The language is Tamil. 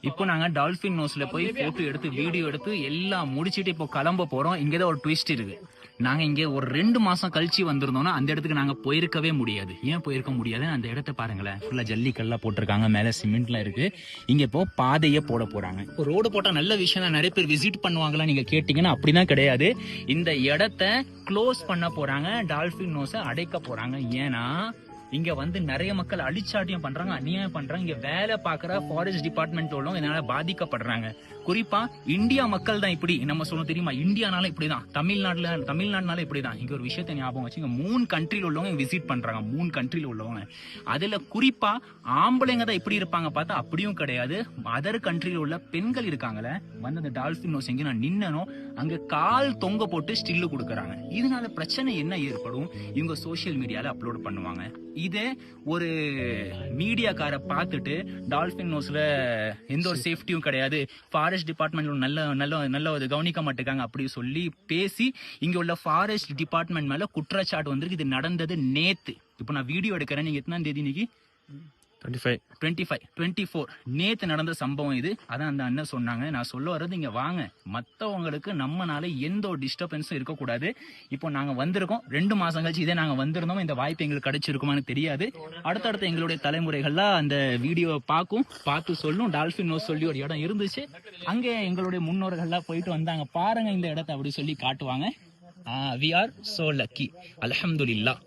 இப்போ நாங்க டால்பின் நோஸ்ல போய் போட்டோ எடுத்து வீடியோ எடுத்து எல்லாம் முடிச்சிட்டு இப்போ கிளம்ப போறோம். இங்கதான் ஒரு ட்விஸ்ட் இருக்கு. நாங்க இங்க ஒரு 2 மாசம் கழிச்சு வந்திருந்தோம்னா அந்த இடத்துக்கு நாங்க போயிருக்கவே முடியாது. ஏன் போயிருக்க முடியாது? அந்த இடத்த பாருங்களேன், ஃபுல்லா ஜல்லிக்கல்லாம் போட்டிருக்காங்க, மேல சிமெண்ட்லாம் இருக்கு. இங்க இப்போ பாதையே போட போறாங்க. இப்போ ரோடு போட்டா நல்ல விஷயம் தான், நிறைய பேர் விசிட் பண்ணுவாங்களா நீங்க கேட்டீங்கன்னா அப்படிதான் கிடையாது. இந்த இடத்த க்ளோஸ் பண்ண போறாங்க, டால்பின் நோஸை அடைக்க போறாங்க. ஏன்னா இங்க வந்து நிறைய மக்கள் அழிச்சாட்டியம் பண்றாங்க, அநியாயம் பண்றாங்க. இங்க வேலை பாக்குற ஃபாரஸ்ட் டிபார்ட்மெண்ட் உள்ளவங்க இதனால பாதிக்கப்படுறாங்க. குறிப்பா இந்தியா மக்கள் தான் இப்படி நம்ம சொல்லணும் தெரியுமா? இந்தியானால இப்படிதான், தமிழ்நாடுனால இப்படிதான். இங்க ஒரு விஷயத்தை ஞாபகம் வச்சு, இங்க 3 கண்ட்ரில உள்ளவங்க விசிட் பண்றாங்க. 3 கண்ட்ரில உள்ளவங்க, அதுல குறிப்பா ஆம்பளைங்க தான் இப்படி இருப்பாங்க பார்த்தா அப்படியும் கிடையாது. அதர் கண்ட்ரில உள்ள பெண்கள் இருக்காங்களே, வந்து அந்த டால்பின் நோஸ் எங்க நான் நின்னனோ அங்க கால் தொங்க போட்டு ஸ்டில்லு கொடுக்குறாங்க. இதனால பிரச்சனை என்ன ஏற்படும்? இவங்க சோசியல் மீடியால அப்லோட் பண்ணுவாங்க. இதே ஒரு மீடியாக்கார பார்த்துட்டு டால்பின் நோஸ்ல எந்த ஒரு சேஃப்டியும் கிடையாது, ஃபாரஸ்ட் டிபார்ட்மெண்ட் நல்ல கவனிக்க மாட்டேங்காங்க அப்படி சொல்லி பேசி இங்க உள்ள ஃபாரஸ்ட் டிபார்ட்மெண்ட் மேல குற்றச்சாட்டு வந்திருக்கு. இது நடந்தது நேத்து. இப்போ நான் வீடியோ எடுக்கிறேன். நீங்க எத்தனாம் தேதி இன்னைக்கு? 24 நேத்து நடந்த சம்பவம் இது. அதான் அந்த அண்ணன் சொன்னாங்க. நான் சொல்ல வர்றது, இங்க வாங்க, மத்தவங்களுக்கு நம்மனால எந்த ஒரு டிஸ்டர்பன்ஸும் இருக்கக்கூடாது. இப்போ நாங்க வந்திருக்கோம், 2 மாசம் கழிச்சு இதே நாங்க வந்திருந்தோம். இந்த வாய்ப்பு எங்களுக்கு கிடைச்சிருக்குமான்னு தெரியாது. அடுத்தடுத்த எங்களுடைய தலைமுறைகள்லாம் அந்த வீடியோவை பார்த்து சொல்லும். டால்பின் நோஸ் சொல்லி ஒரு இடம் இருந்துச்சு, அங்கே எங்களுடைய முன்னோர்கள்லாம் போயிட்டு வந்தாங்க. பாருங்க இந்த இடத்த அப்படி சொல்லி காட்டுவாங்க. we are so lucky, அல்ஹம்துலில்லாஹ்.